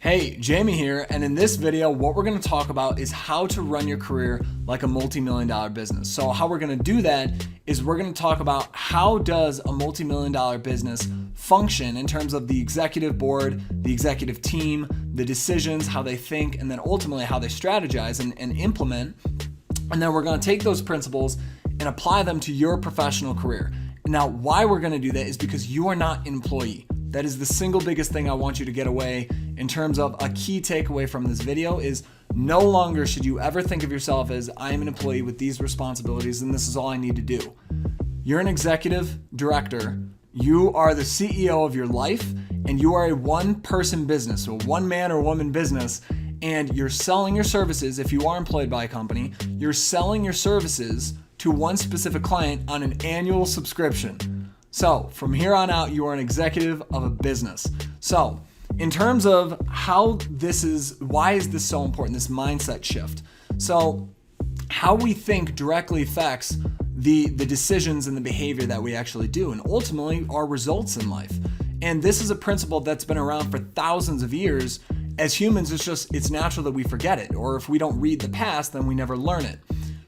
Hey, Jamie here, and in this video, what we're going to talk about is how to run your career like a multi-million dollar business. So how we're going to do that is we're going to talk about how does a multi-million dollar business function in terms of the executive board, the executive team, the decisions, how they think, and then ultimately how they strategize and implement. And then we're going to take those principles and apply them to your professional career. Now, why we're going to do that is because you are not an employee. That is the single biggest thing I want you to get away in terms of a key takeaway from this video is no longer should you ever think of yourself as I am an employee with these responsibilities and this is all I need to do. You're an executive director. You are the CEO of your life and you are a one-person business, so a one-man or woman business, and you're selling your services. If you are employed by a company, you're selling your services to one specific client on an annual subscription. So from here on out, you are an executive of a business. So in terms of why is this so important, this mindset shift? So how we think directly affects the decisions and the behavior that we actually do, and ultimately our results in life. And this is a principle that's been around for thousands of years. As humans, it's natural that we forget it, or if we don't read the past, then we never learn it.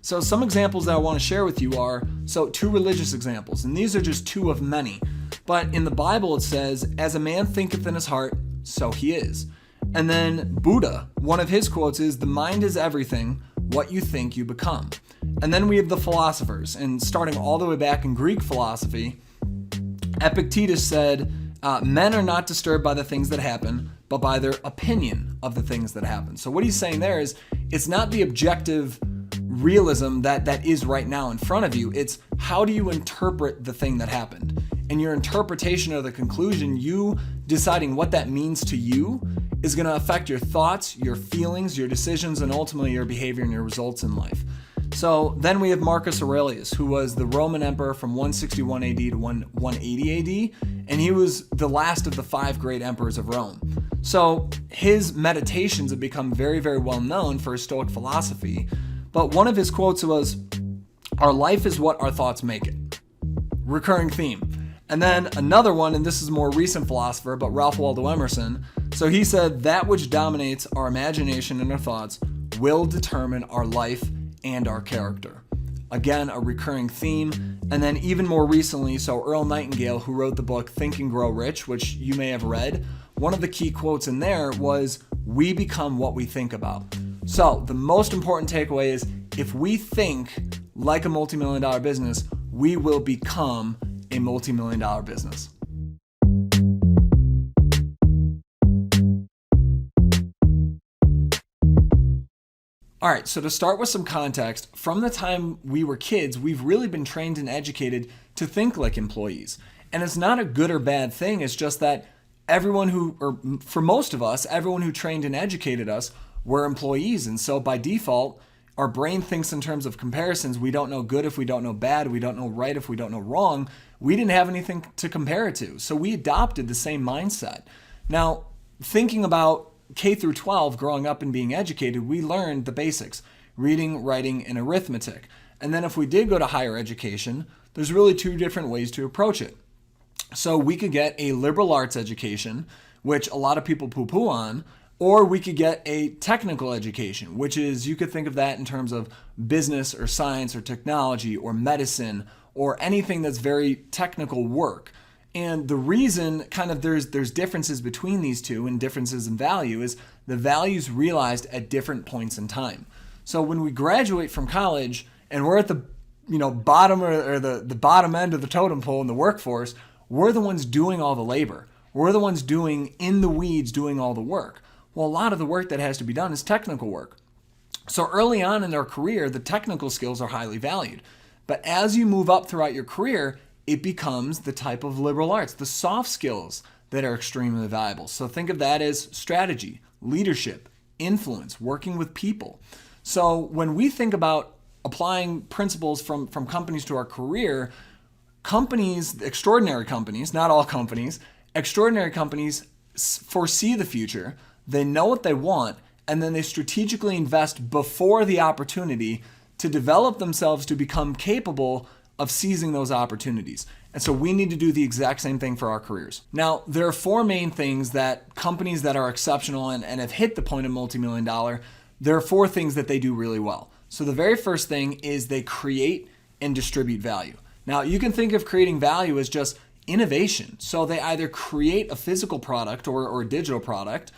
So some examples that I want to share with you are, two religious examples, and these are just two of many. But in the Bible it says, as a man thinketh in his heart, so he is. And then Buddha, one of his quotes is, the mind is everything, what you think you become. And then we have the philosophers, and starting all the way back in Greek philosophy, Epictetus said, men are not disturbed by the things that happen, but by their opinion of the things that happen. So what he's saying there is, it's not the objective realism that is right now in front of you. It's how do you interpret the thing that happened? And your interpretation of the conclusion, you deciding what that means to you, is going to affect your thoughts, your feelings, your decisions, and ultimately your behavior and your results in life. So then we have Marcus Aurelius, who was the Roman emperor from 161 AD to 180 AD, and he was the last of the 5 great emperors of Rome. So his meditations have become very, very well known for his Stoic philosophy. But one of his quotes was, our life is what our thoughts make it. Recurring theme. And then another one, and this is a more recent philosopher, but Ralph Waldo Emerson. So he said, that which dominates our imagination and our thoughts will determine our life and our character. Again, a recurring theme. And then even more recently, so Earl Nightingale, who wrote the book Think and Grow Rich, which you may have read, one of the key quotes in there was, we become what we think about. So the most important takeaway is, if we think like a multi-million dollar business, we will become a multi-million dollar business. All right, so to start with some context, from the time we were kids, we've really been trained and educated to think like employees. And it's not a good or bad thing, it's just that for most of us, everyone who trained and educated us were employees. And so by default, our brain thinks in terms of comparisons. We don't know good if we don't know bad. We don't know right if we don't know wrong. We didn't have anything to compare it to. So we adopted the same mindset. Now, thinking about K through 12, growing up and being educated, we learned the basics, reading, writing, and arithmetic. And then if we did go to higher education, there's really 2 different ways to approach it. So we could get a liberal arts education, which a lot of people poo-poo on, or we could get a technical education, which is, you could think of that in terms of business or science or technology or medicine or anything that's very technical work. And the reason there's differences between these two and differences in value is the value's realized at different points in time. So when we graduate from college and we're at the bottom or the bottom end of the totem pole in the workforce, we're the ones doing all the labor. We're the ones doing in the weeds, doing all the work. Well, a lot of the work that has to be done is technical work. So early on in our career, the technical skills are highly valued. But as you move up throughout your career, it becomes the type of liberal arts, the soft skills that are extremely valuable. So think of that as strategy, leadership, influence, working with people. So when we think about applying principles from companies to our career, extraordinary companies, not all companies, extraordinary companies foresee the future. They know what they want, and then they strategically invest before the opportunity to develop themselves to become capable of seizing those opportunities. And so we need to do the exact same thing for our careers. Now, there are four main things that companies that are exceptional and have hit the point of multi-million dollar, there are four things that they do really well. So the very first thing is they create and distribute value. Now, you can think of creating value as just innovation. So they either create a physical product or a digital product,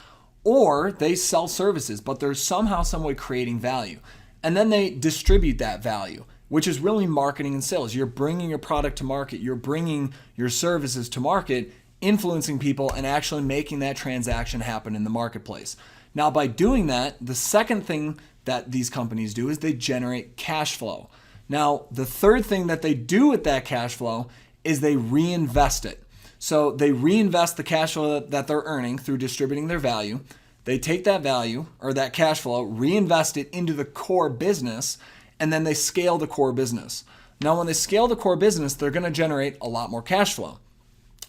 or they sell services, but they're somehow, some way creating value. And then they distribute that value, which is really marketing and sales. You're bringing your product to market, you're bringing your services to market, influencing people and actually making that transaction happen in the marketplace. Now, by doing that, the second thing that these companies do is they generate cash flow. Now, the third thing that they do with that cash flow is they reinvest it. So they reinvest the cash flow that they're earning through distributing their value. They take that value or that cash flow, reinvest it into the core business, and then they scale the core business. Now, when they scale the core business, they're going to generate a lot more cash flow.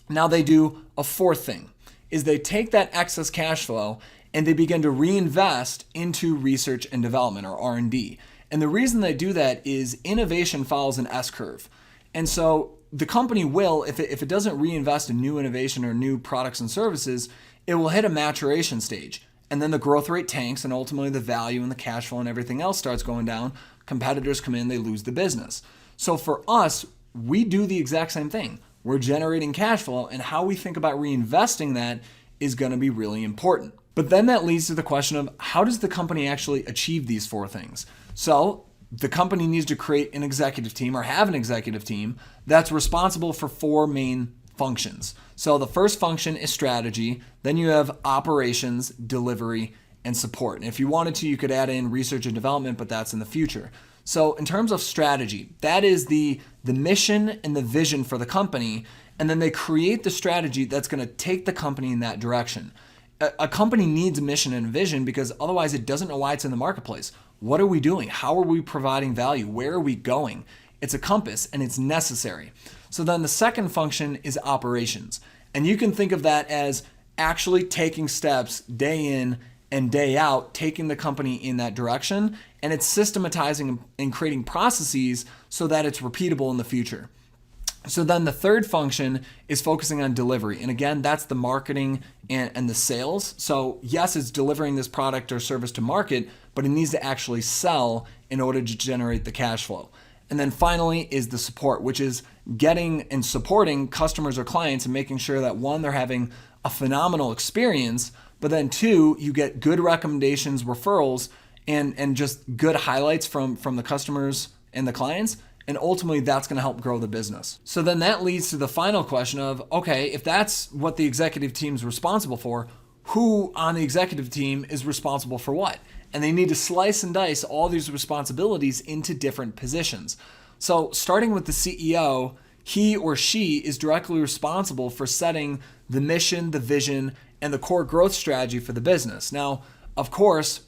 Now they do a fourth thing, is they take that excess cash flow and they begin to reinvest into research and development, or R&D. And the reason they do that is innovation follows an S-curve. And so the company will, if it doesn't reinvest in new innovation or new products and services, it will hit a maturation stage. And then the growth rate tanks, and ultimately the value and the cash flow and everything else starts going down. Competitors come in, they lose the business. So for us, we do the exact same thing. We're generating cash flow, and how we think about reinvesting that is going to be really important. But then that leads to the question of, how does the company actually achieve these four things? So the company needs to create an executive team, or have an executive team that's responsible for four main functions. So the first function is strategy. Then you have operations, delivery, and support. And if you wanted to, you could add in research and development, but that's in the future. So in terms of strategy, that is the mission and the vision for the company. And then they create the strategy that's going to take the company in that direction. A company needs a mission and a vision, because otherwise it doesn't know why it's in the marketplace. What are we doing? How are we providing value? Where are we going? It's a compass, and it's necessary. So then the second function is operations. And you can think of that as actually taking steps day in and day out, taking the company in that direction. And it's systematizing and creating processes so that it's repeatable in the future. So then the third function is focusing on delivery. And again, that's the marketing and the sales. So yes, it's delivering this product or service to market, but it needs to actually sell in order to generate the cash flow. And then finally is the support, which is getting and supporting customers or clients and making sure that, one, they're having a phenomenal experience, but then two, you get good recommendations, referrals, and just good highlights from the customers and the clients. And ultimately, that's going to help grow the business. So then that leads to the final question of, okay, if that's what the executive team is responsible for, who on the executive team is responsible for what? And they need to slice and dice all these responsibilities into different positions. So starting with the CEO, he or she is directly responsible for setting the mission, the vision, and the core growth strategy for the business. Now, of course,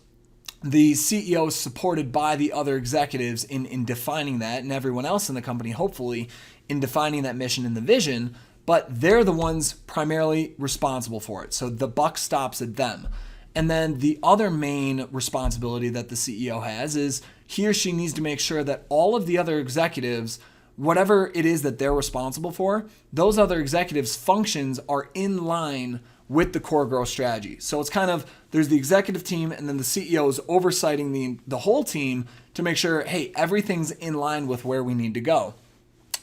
the CEO is supported by the other executives in defining that, and everyone else in the company, hopefully, in defining that mission and the vision, but they're the ones primarily responsible for it. So the buck stops at them. And then the other main responsibility that the CEO has is he or she needs to make sure that all of the other executives, whatever it is that they're responsible for, those other executives' functions are in line with the core growth strategy. So it's kind of, there's the executive team, and then the CEO is oversighting the whole team to make sure, hey, everything's in line with where we need to go.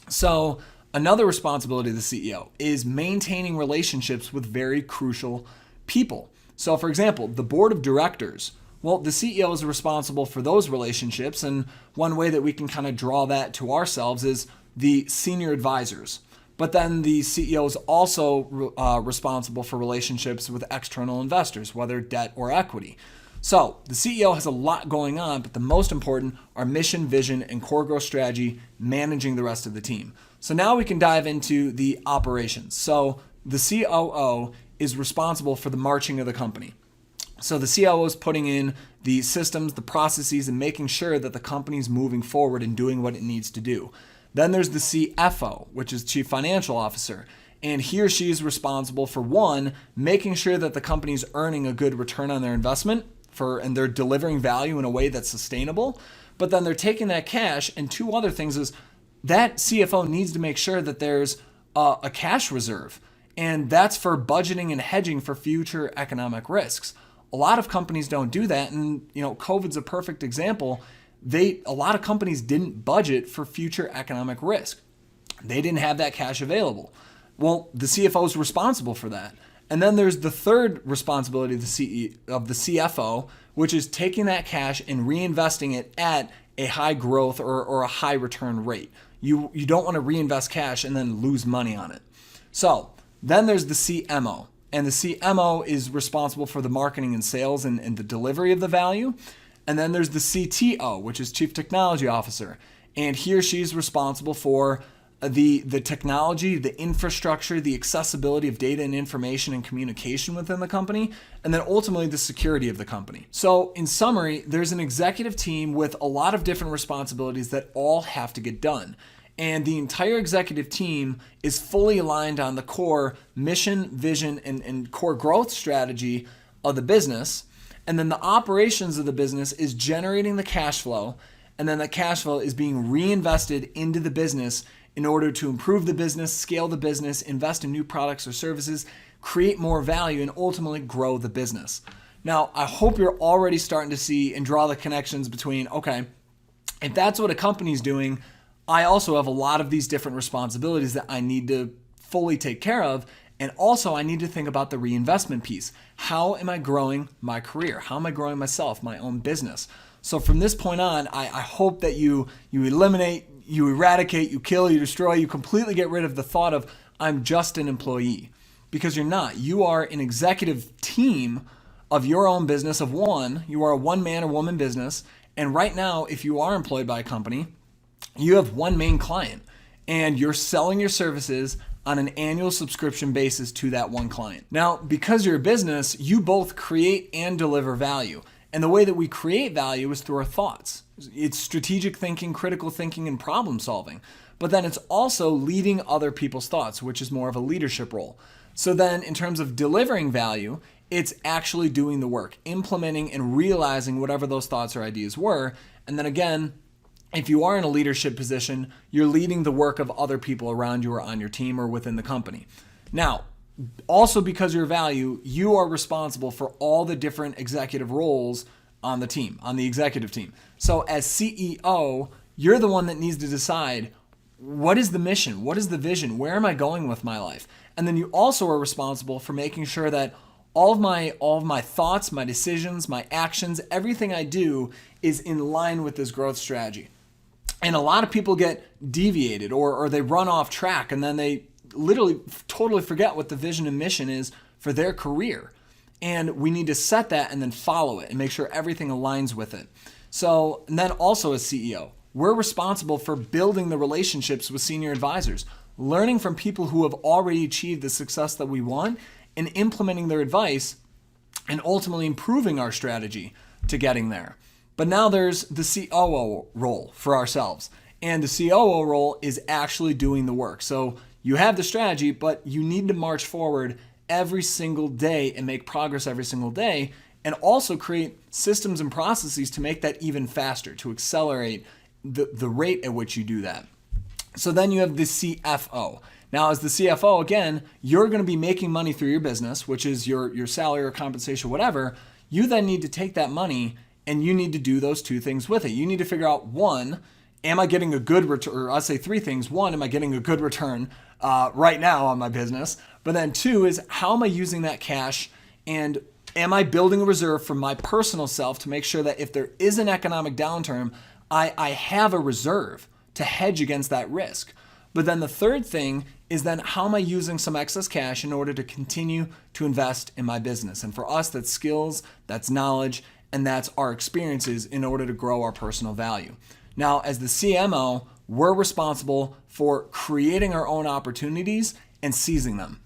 So another responsibility of the CEO is maintaining relationships with very crucial people. So for example, the board of directors, well, the CEO is responsible for those relationships. And one way that we can kind of draw that to ourselves is the senior advisors. But then the CEO is also responsible for relationships with external investors, whether debt or equity. So the CEO has a lot going on, but the most important are mission, vision, and core growth strategy, managing the rest of the team. So now we can dive into the operations. So the COO is responsible for the marching of the company. So the COO is putting in the systems, the processes, and making sure that the company is moving forward and doing what it needs to do. Then there's the CFO, which is Chief Financial Officer. And he or she is responsible for, one, making sure that the company's earning a good return on their investment and they're delivering value in a way that's sustainable. But then they're taking that cash, and two other things is that CFO needs to make sure that there's a cash reserve. And that's for budgeting and hedging for future economic risks. A lot of companies don't do that. And, COVID's a perfect example. A lot of companies didn't budget for future economic risk. They didn't have that cash available. Well, the CFO is responsible for that. And then there's the third responsibility of the CFO, which is taking that cash and reinvesting it at a high growth or a high return rate. You don't want to reinvest cash and then lose money on it. So then there's the CMO. And the CMO is responsible for the marketing and sales and the delivery of the value. And then there's the CTO, which is Chief Technology Officer. And he or she is responsible for the technology, the infrastructure, the accessibility of data and information and communication within the company, and then ultimately the security of the company. So in summary, there's an executive team with a lot of different responsibilities that all have to get done. And the entire executive team is fully aligned on the core mission, vision, and core growth strategy of the business. And then the operations of the business is generating the cash flow, and then that cash flow is being reinvested into the business in order to improve the business, scale the business, invest in new products or services, create more value, and ultimately grow the business. Now, I hope you're already starting to see and draw the connections between, okay, if that's what a company's doing, I also have a lot of these different responsibilities that I need to fully take care of. And also I need to think about the reinvestment piece. How am I growing my career? How am I growing myself, my own business? So from this point on, I hope that you eliminate, you eradicate, you kill, you destroy, you completely get rid of the thought of I'm just an employee, because you're not. You are an executive team of your own business of one. You are a one man or woman business. And right now, if you are employed by a company, you have one main client and you're selling your services on an annual subscription basis to that one client. Now, because you're a business, you both create and deliver value. And the way that we create value is through our thoughts. It's strategic thinking, critical thinking, and problem solving. But then it's also leading other people's thoughts, which is more of a leadership role. So then in terms of delivering value, it's actually doing the work, implementing and realizing whatever those thoughts or ideas were. And then again, if you are in a leadership position, you're leading the work of other people around you or on your team or within the company. Now, also because you're value, you are responsible for all the different executive roles on the team, on the executive team. So as CEO, you're the one that needs to decide, what is the mission? What is the vision? Where am I going with my life? And then you also are responsible for making sure that all of my thoughts, my decisions, my actions, everything I do is in line with this growth strategy. And a lot of people get deviated or they run off track, and then they literally totally forget what the vision and mission is for their career. And we need to set that and then follow it and make sure everything aligns with it. So, and then also as CEO, we're responsible for building the relationships with senior advisors, learning from people who have already achieved the success that we want and implementing their advice and ultimately improving our strategy to getting there. But now there's the COO role for ourselves. And the COO role is actually doing the work. So you have the strategy, but you need to march forward every single day and make progress every single day, and also create systems and processes to make that even faster, to accelerate the rate at which you do that. So then you have the CFO. Now, as the CFO, again, you're going to be making money through your business, which is your salary or compensation, whatever. You then need to take that money and you need to do those two things with it. You need to figure out, one, am I getting a good return? Or I'll say three things. One, am I getting a good return right now on my business? But then two is, how am I using that cash? And am I building a reserve for my personal self to make sure that if there is an economic downturn, I have a reserve to hedge against that risk? But then the third thing is then, how am I using some excess cash in order to continue to invest in my business? And for us, that's skills, that's knowledge, and that's our experiences in order to grow our personal value. Now, as the CMO, we're responsible for creating our own opportunities and seizing them.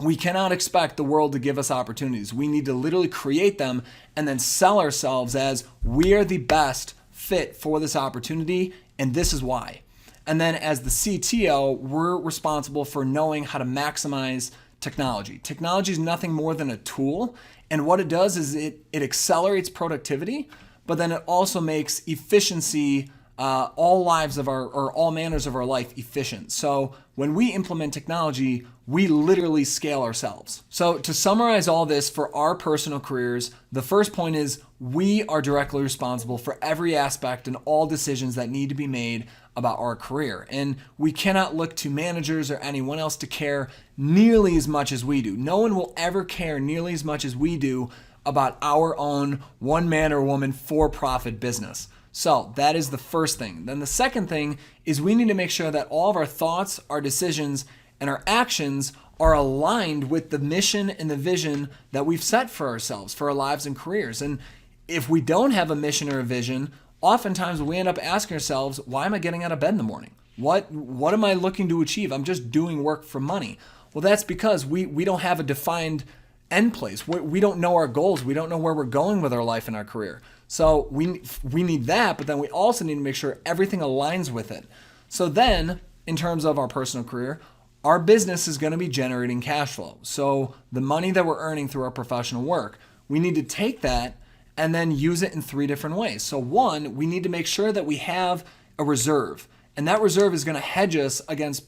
We cannot expect the world to give us opportunities. We need to literally create them and then sell ourselves as, we are the best fit for this opportunity, and this is why. And then as the CTO, we're responsible for knowing how to maximize technology. Technology is nothing more than a tool, and what it does is it accelerates productivity, but then it also makes efficiency all lives of all manners of our life efficient. So when we implement technology, we literally scale ourselves. So to summarize all this for our personal careers, the first point is we are directly responsible for every aspect and all decisions that need to be made about our career. And we cannot look to managers or anyone else to care nearly as much as we do. No one will ever care nearly as much as we do about our own one man or woman for-profit business. So that is the first thing. Then the second thing is we need to make sure that all of our thoughts, our decisions, and our actions are aligned with the mission and the vision that we've set for ourselves, for our lives and careers. And if we don't have a mission or a vision, oftentimes we end up asking ourselves, why am I getting out of bed in the morning? What am I looking to achieve? I'm just doing work for money. Well, that's because we don't have a defined end place. We don't know our goals. We don't know where we're going with our life and our career. So we need that, but then we also need to make sure everything aligns with it. So then, in terms of our personal career, our business is going to be generating cash flow. So the money that we're earning through our professional work, we need to take that and then use it in 3 different ways. So one, we need to make sure that we have a reserve, and that reserve is going to hedge us against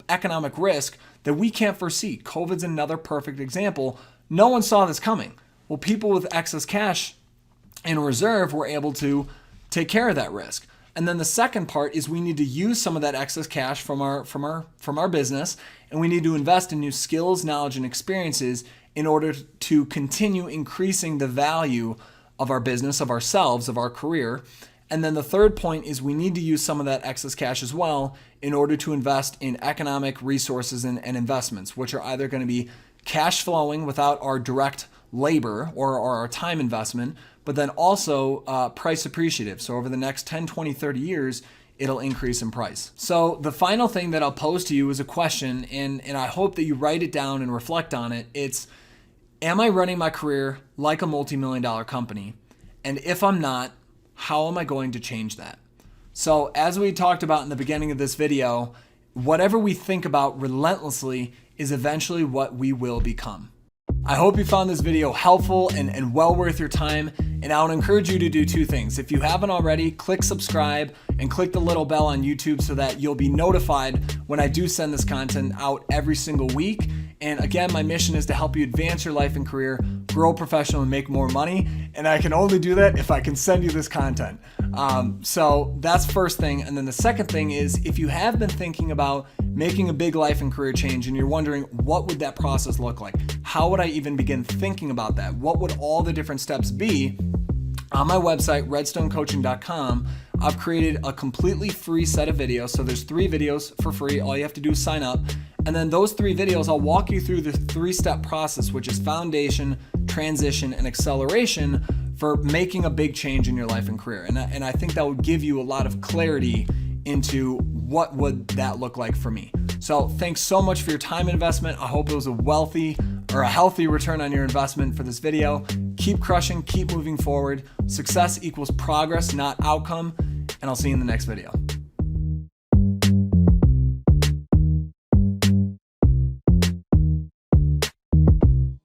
economic risk that we can't foresee. COVID's another perfect example. No one saw this coming. Well, people with excess cash in reserve were able to take care of that risk. And then the second part is we need to use some of that excess cash from our business, and we need to invest in new skills, knowledge, and experiences in order to continue increasing the value of our business, of ourselves, of our career. And then the third point is we need to use some of that excess cash as well in order to invest in economic resources and investments, which are either going to be cash flowing without our direct labor or our time investment, but then also price appreciative. So over the next 10, 20, 30 years, it'll increase in price. So the final thing that I'll pose to you is a question, and I hope that you write it down and reflect on it. It's, am I running my career like a multi-million-dollar company? And if I'm not, how am I going to change that? So as we talked about in the beginning of this video, whatever we think about relentlessly is eventually what we will become. I hope you found this video helpful and well worth your time, and I would encourage you to do 2 things. If you haven't already, click subscribe and click the little bell on YouTube so that you'll be notified when I do send this content out every single week. And again, my mission is to help you advance your life and career, grow professional, and make more money. And I can only do that if I can send you this content. So that's first thing. And then the second thing is, if you have been thinking about making a big life and career change and you're wondering what would that process look like? How would I even begin thinking about that? What would all the different steps be? On my website, redstonecoaching.com, I've created a completely free set of videos. So there's 3 videos for free. All you have to do is sign up. And then those 3 videos, I'll walk you through the 3-step process, which is foundation, transition, and acceleration for making a big change in your life and career. And I think that would give you a lot of clarity into what would that look like for me. So thanks so much for your time investment. I hope it was a healthy return on your investment for this video. Keep crushing, keep moving forward. Success equals progress, not outcome. And I'll see you in the next video.